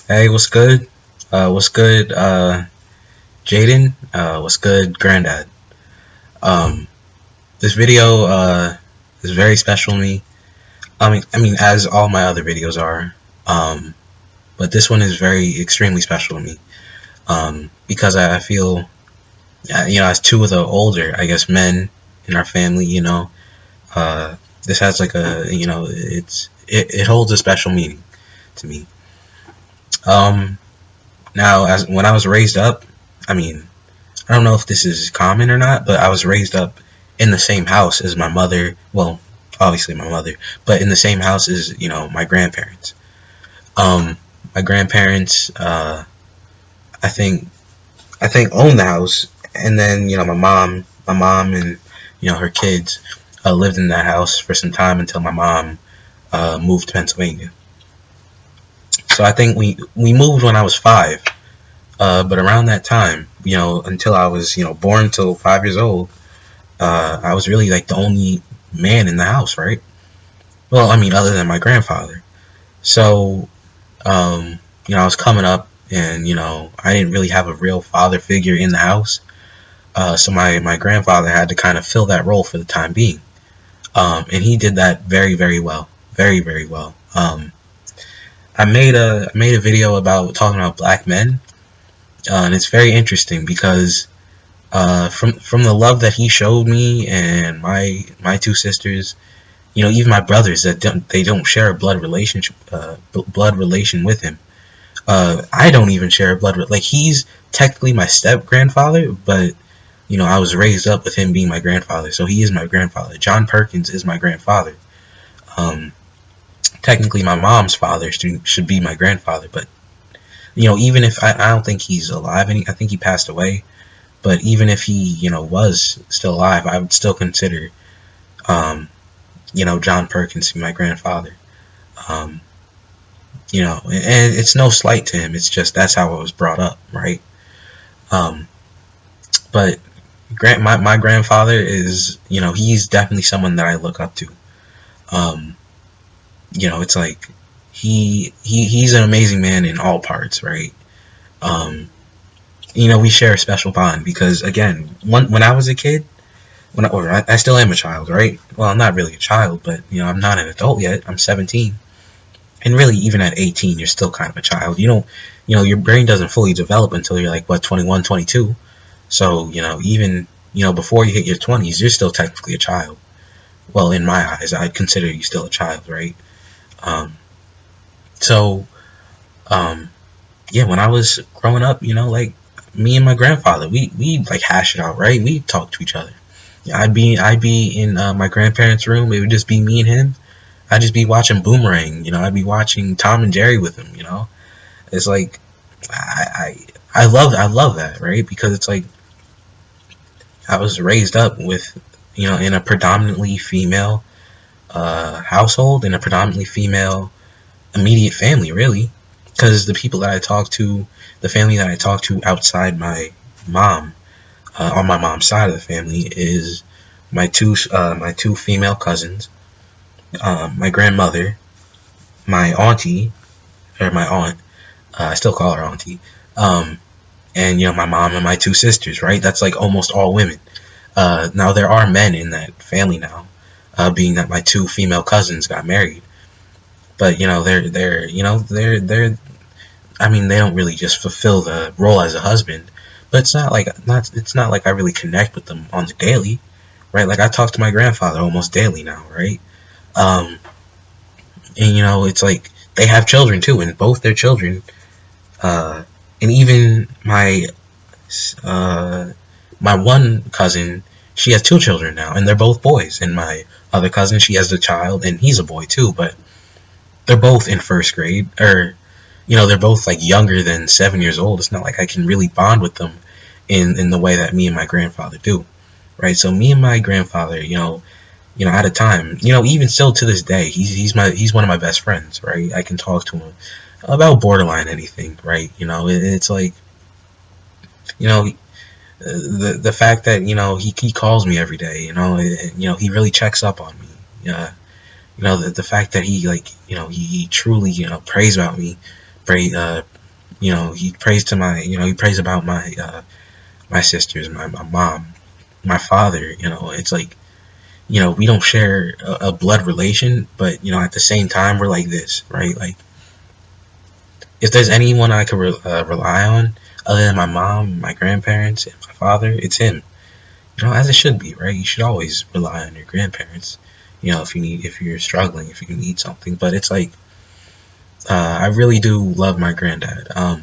Hey, what's good? What's good, Jaden? What's good, Granddad? Um, this video is very special to me. I mean, as all my other videos are. Um, but this one is very extremely special to me. Because I feel, as two of the older, I guess, men in our family, this has like it holds a special meaning to me. Um, Now, as when I was raised up, I mean, I don't know if this is common or not, but I was raised up in the same house as my mother. Well, obviously my mother, but in the same house as my grandparents. Um, my grandparents, I think, owned the house, and then my mom, and her kids lived in that house for some time until my mom moved to Pennsylvania. So I think we moved when I was 5. But around that time, until I was, born till 5 years old, I was really like the only man in the house, right? Well, I mean, other than my grandfather. So, I was coming up, and I didn't really have a real father figure in the house. So my grandfather had to kind of fill that role for the time being, and he did that very very well, very very well. I made a video about talking about black men, and it's very interesting because from the love that he showed me and my two sisters, even my brothers that they don't share a blood relation with him. I don't even share a like he's technically my step grandfather, but I was raised up with him being my grandfather, so he is my grandfather. John Perkins is my grandfather. Um, Technically, my mom's father should be my grandfather, but even if I don't think he's alive, and I think he passed away. But even if he, was still alive, I would still consider, um, John Perkins to be my grandfather. Um, and it's no slight to him. It's just that's how I was brought up, right? Um, but my grandfather is, he's definitely someone that I look up to. Um, it's like he's an amazing man in all parts, right? Um, we share a special bond because again, when I was a kid, I still am a child, right? Well, I'm not really a child, but I'm not an adult yet. I'm 17, and really, even at 18, you're still kind of a child. You don't, your brain doesn't fully develop until you're like what 21, 22. So even before you hit your 20s, you're still technically a child. Well, in my eyes, I'd consider you still a child, right? Um, so yeah, when I was growing up, like me and my grandfather, we like hash it out, right? We talk to each other. Yeah, I'd be in my grandparents' room. It would just be me and him. I'd just be watching Boomerang. I'd be watching Tom and Jerry with him. It's like I love that, right? Because it's like I was raised up with in a predominantly female household, in a predominantly female immediate family, really. Because the people that I talk to, the family that I talk to outside my mom, on my mom's side of the family, is my two female cousins, my grandmother, my auntie, or my aunt. I still call her auntie. Um, and my mom and my two sisters. Right, that's like almost all women. Now there are men in that family now, being that my two female cousins got married. But they're I mean, they don't really just fulfill the role as a husband. But it's not like I really connect with them on the daily, right? Like I talk to my grandfather almost daily now, right? Um, and it's like they have children too, and both their children, uh, and even uh, my one cousin, she has two children now, and they're both boys. And my other cousin, she has a child, and he's a boy too. But they're both in first grade, or they're both like younger than 7 years old. It's not like I can really bond with them in the way that me and my grandfather do, right? So me and my grandfather, at a time, even still to this day, he's one of my best friends, right? I can talk to him about borderline anything, right? It's like the fact that he calls me every day, he really checks up on me. The fact that he like he truly prays about me, he prays to my, he prays about my my sisters, my mom, my father. It's like, we don't share a blood relation, but at the same time we're like this, right? Like, if there's anyone I could rely on other than my mom, my grandparents, and my father, it's him. As it should be, right? You should always rely on your grandparents. If you're struggling, if you need something. But it's like, I really do love my granddad. I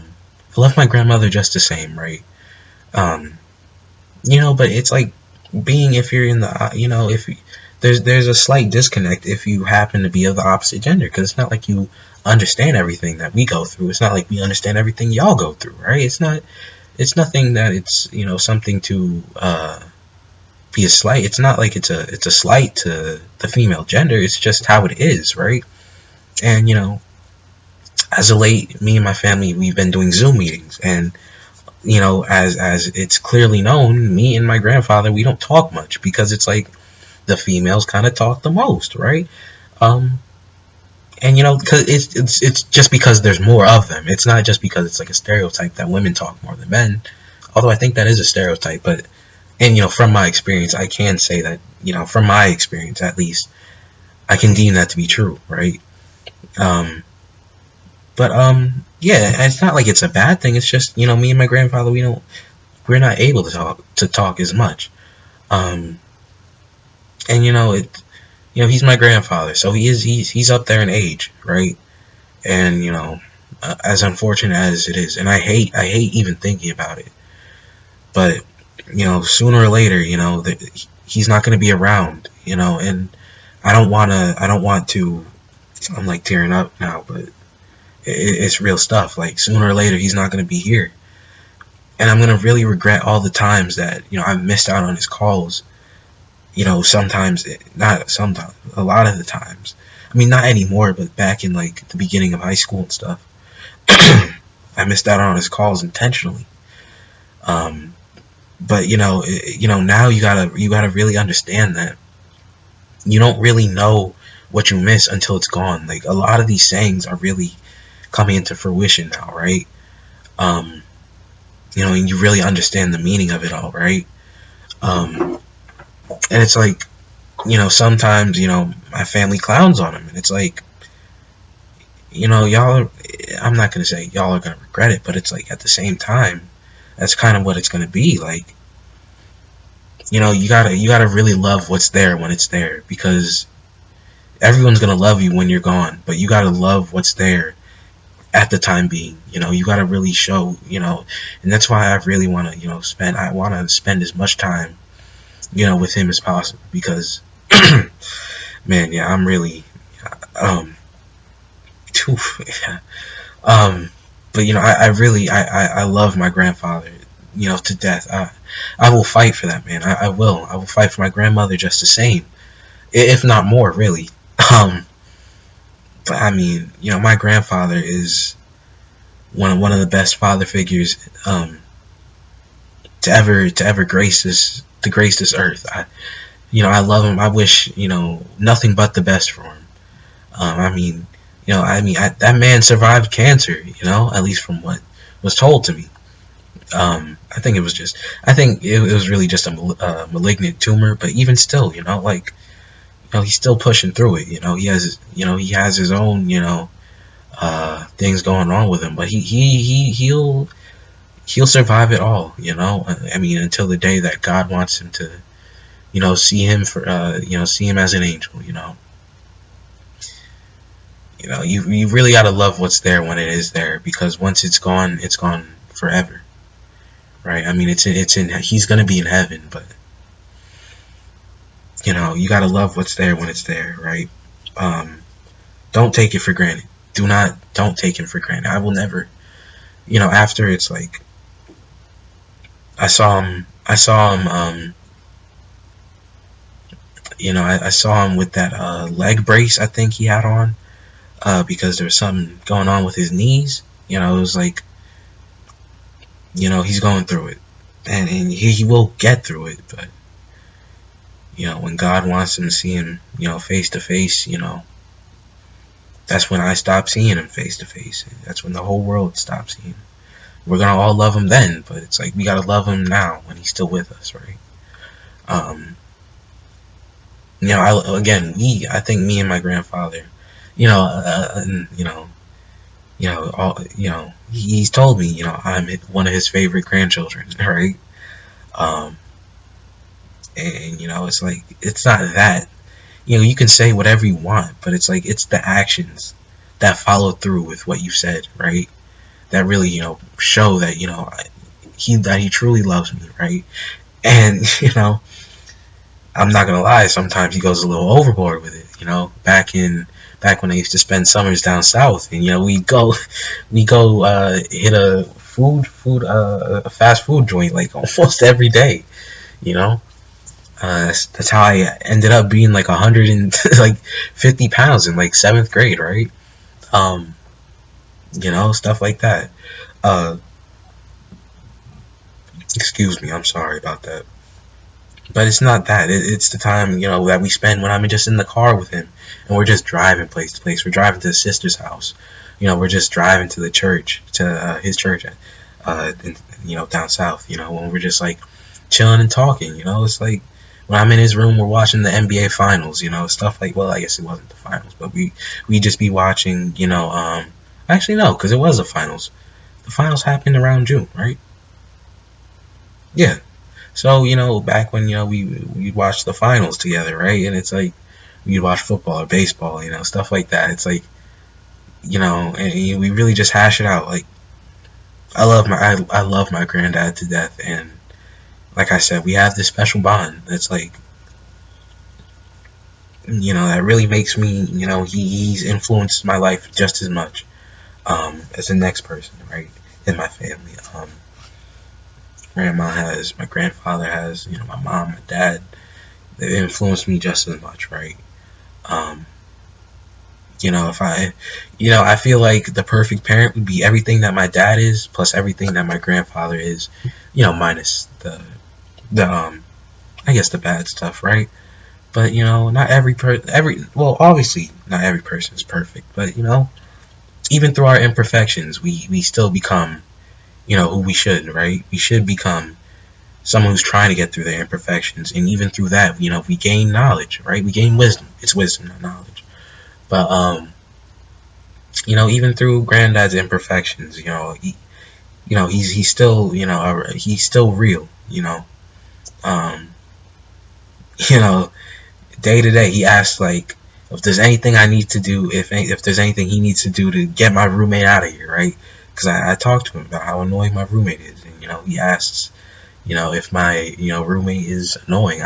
love my grandmother just the same, right? Um, but it's like being, if you're in the, if you, there's a slight disconnect if you happen to be of the opposite gender, because it's not like you understand everything that we go through. It's not like we understand everything y'all go through, right? It's nothing that it's, something to be a slight. It's not like it's a slight to the female gender. It's just how it is, right? And as of late, me and my family, we've been doing Zoom meetings, and as it's clearly known, me and my grandfather, we don't talk much, because it's like the females kind of talk the most, right? Um, and because it's just because there's more of them. It's not just because it's like a stereotype that women talk more than men. Although I think that is a stereotype, but and from my experience, I can say that from my experience at least, I can deem that to be true, right? Um, but yeah, it's not like it's a bad thing. It's just me and my grandfather, we're not able to talk as much. Um, and he's my grandfather, so he's up there in age, right? And as unfortunate as it is, and I hate even thinking about it, but sooner or later, he's not going to be around, and I don't want to. I'm like tearing up now, but it's real stuff. Like, sooner or later, he's not going to be here, and I'm going to really regret all the times that I missed out on his calls. Sometimes, not sometimes, a lot of the times. I mean, not anymore, but back in like the beginning of high school and stuff, I missed out on his calls intentionally. Um, but now you gotta really understand that you don't really know what you miss until it's gone. Like, a lot of these sayings are really coming into fruition now, right? Um, and you really understand the meaning of it all, right? Um, and it's like, sometimes, my family clowns on him, and it's like, y'all, I'm not gonna say y'all are gonna regret it, but it's like, at the same time, that's kind of what it's gonna be. Like, you gotta really love what's there when it's there, because everyone's gonna love you when you're gone, but you gotta love what's there at the time being. You gotta really show, and that's why I really wanna, I wanna spend as much time, with him as possible, because man, yeah, I'm really, um, too, but I really, I love my grandfather, to death. I will fight for that, man. I will fight for my grandmother just the same, if not more, really. Um, but I mean, my grandfather is one of the best father figures, to ever grace this earth. I love him. I wish, nothing but the best for him. I mean, that man survived cancer, at least from what was told to me. I think it was really just a malignant tumor, but even still, like, he's still pushing through it. He has his own, things going on with him, but he'll survive it all. I mean, until the day that God wants him to, see him as an angel. You really gotta love what's there when it is there, because once it's gone forever, right? I mean, he's gonna be in heaven, but you gotta love what's there when it's there, right? Um, don't take it for granted. Don't take him for granted. I will never, after it's like, I saw him, I saw him with that leg brace I think he had on, because there was something going on with his knees. It was like, he's going through it, and he will get through it, but when God wants him to see him, face to face, that's when I stop seeing him face to face. That's when the whole world stops seeing him. we're gonna all love him then, but it's like we gotta love him now when he's still with us, right? Um, I think me and my grandfather, and, he's told me, I'm one of his favorite grandchildren, right? Um, and it's like it's not that, you can say whatever you want, but it's like it's the actions that follow through with what you said, right? That really, show that he truly loves me, right? And I'm not gonna lie, sometimes he goes a little overboard with it. Back when I used to spend summers down south, and we go hit a fast food joint like almost every day. You know, that's how I ended up being like 100 and like 50 pounds in like seventh grade, right? Um, stuff like that. Uh, excuse me, I'm sorry about that. But it's not that. It's the time, that we spend when I'm just in the car with him, and we're just driving place to place. We're driving to his sister's house. We're just driving to the church, to his church, down south. When we're just like chilling and talking. It's like when I'm in his room, we're watching the NBA finals. Stuff like, well, I guess it wasn't the finals, but we just be watching. Actually no, because it was the finals. The finals happened around June, right? Yeah. So, back when, we'd watch the finals together, right? And it's like, we'd watch football or baseball, stuff like that. It's like, and we really just hash it out. Like, I love my granddad to death. And like I said, we have this special bond. It's like, that really makes me, he's influenced my life just as much, as the next person, right? In my family. Grandma has, my grandfather has, my mom, my dad, they influenced me just as much, right? Um, if I feel like the perfect parent would be everything that my dad is, plus everything that my grandfather is, minus the I guess the bad stuff, right? But, not well, obviously, not every person is perfect, but, even through our imperfections, we still become, who we should, right? We should become someone who's trying to get through their imperfections, and even through that, we gain knowledge, right? We gain wisdom. It's wisdom, not knowledge. But even through granddad's imperfections, he's still, he's still real, um, you know, day to day, he asks like if there's anything I need to do, if there's anything he needs to do to get my roommate out of here, right? Because I talked to him about how annoying my roommate is, and he asks, if my roommate is annoying,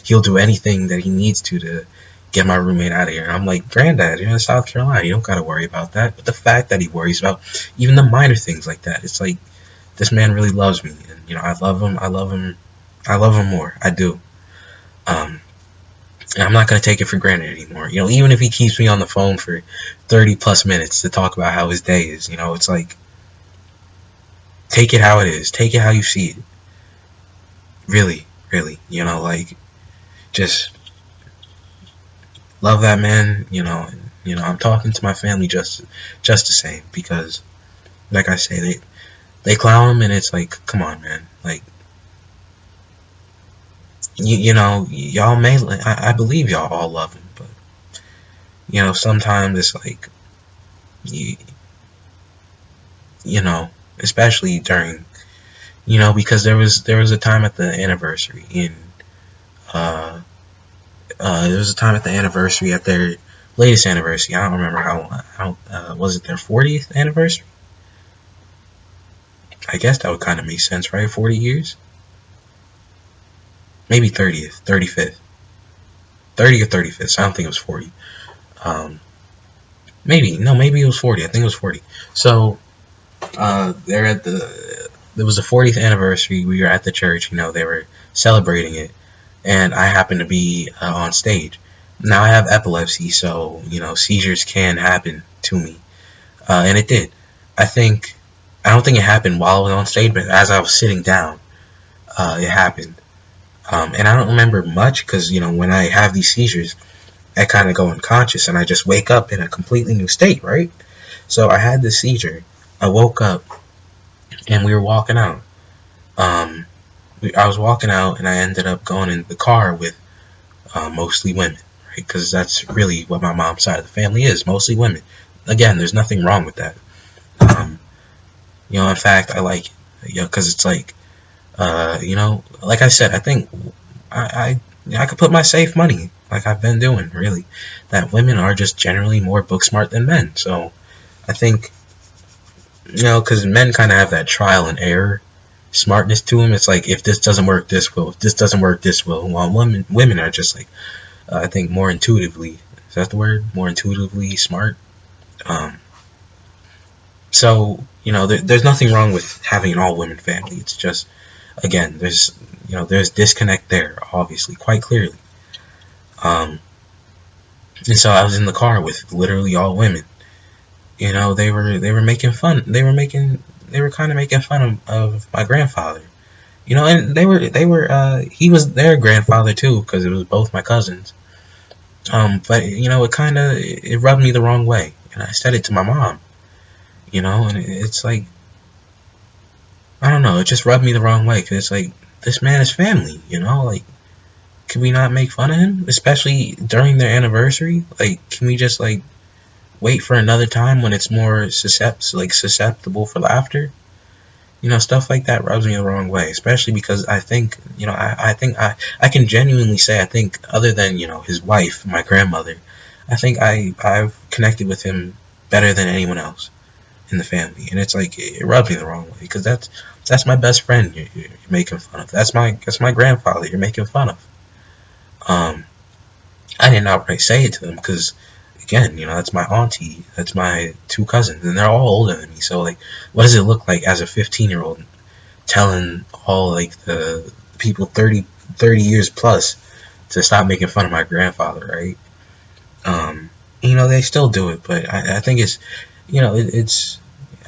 he'll do anything that he needs to get my roommate out of here. And I'm like, Granddad, you're in South Carolina, you don't gotta worry about that. But the fact that he worries about even the minor things like that, it's like this man really loves me, and I love him. I love him. I love him more. I do. Um, and I'm not gonna take it for granted anymore. Even if he keeps me on the phone for 30 plus minutes to talk about how his day is, it's like take it how it is. Take it how you see it. Really, really. Like just love that man. I'm talking to my family just the same because, like I say, they clown him, and it's like, come on, man. Like, y'all may, I believe y'all all love him, but sometimes it's like, you, especially during, because there was a time at the anniversary uh, there was a time at the anniversary at their latest anniversary. I don't remember how was it their 40th anniversary? I guess that would kind of make sense, right? 40 years? Maybe 30th, 35th. 30 or 35th, so I don't think it was 40. Maybe it was 40. I think it was 40. So, they're at there was the 40th anniversary. We were at the church, they were celebrating it, and I happened to be on stage. Now I have epilepsy, so, seizures can happen to me. And it did. I don't think it happened while I was on stage, but as I was sitting down, it happened. And I don't remember much because, when I have these seizures, I kind of go unconscious and I just wake up in a completely new state, right? So I had this seizure. I woke up and we were walking out. Um, I was walking out, and I ended up going in the car with mostly women, right? Because that's really what my mom's side of the family is, mostly women. Again, there's nothing wrong with that. Um, in fact, I like it, because it's like, like I said, I think I could put my safe money, like I've been doing, really, that women are just generally more book smart than men. So I think, because men kind of have that trial and error smartness to them. It's like, if this doesn't work, this will. If this doesn't work, this will. While women are just like, I think more intuitively. Is that the word? More intuitively smart. Um, so there's nothing wrong with having an all women family. It's just, again, there's disconnect there, obviously, quite clearly. Um, and so I was in the car with literally all women. They were making fun. They were kind of making fun of my grandfather. And he was their grandfather too, because it was both my cousins. But it rubbed me the wrong way, and I said it to my mom. And it's like, I don't know, it just rubbed me the wrong way, because it's like, this man is family. Like, can we not make fun of him, especially during their anniversary? Like, can we just like wait for another time when it's more susceptible for laughter? Stuff like that rubs me the wrong way, especially because I think, I can genuinely say, I think, other than, his wife, my grandmother, I think I've connected with him better than anyone else in the family. And it's like, it rubs me the wrong way, because that's my best friend you're making fun of. That's my grandfather you're making fun of. I didn't outright say it to them, because again, that's my auntie, that's my two cousins, and they're all older than me. So like, what does it look like as a 15-year-old telling all like the people 30 years plus to stop making fun of my grandfather, right? They still do it, but I think it's, it's,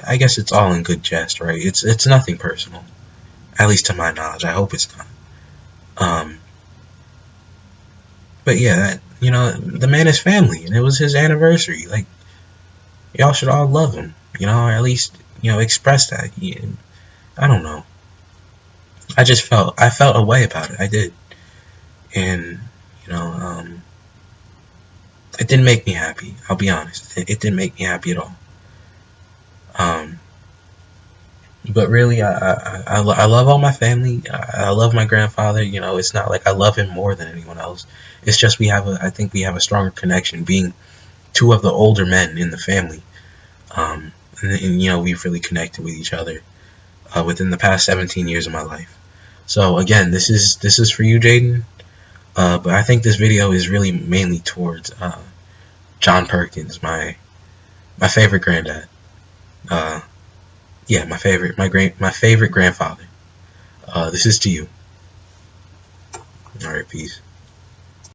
I guess it's all in good jest, right? It's nothing personal, at least to my knowledge. I hope it's not. Um, but yeah, the man is family, and it was his anniversary. Like, y'all should all love him, or at least, express that. I don't know. I felt a way about it. I did, and you know, um, it didn't make me happy. I'll be honest. It didn't make me happy at all. Um, but really, I love all my family. I love my grandfather. It's not like I love him more than anyone else. It's just I think we have a stronger connection, being two of the older men in the family. And we've really connected with each other within the past 17 years of my life. So again, this is for you, Jaden. But I think this video is really mainly towards John Perkins, my favorite granddad. Uh, yeah, my favorite grandfather. This is to you. All right, peace.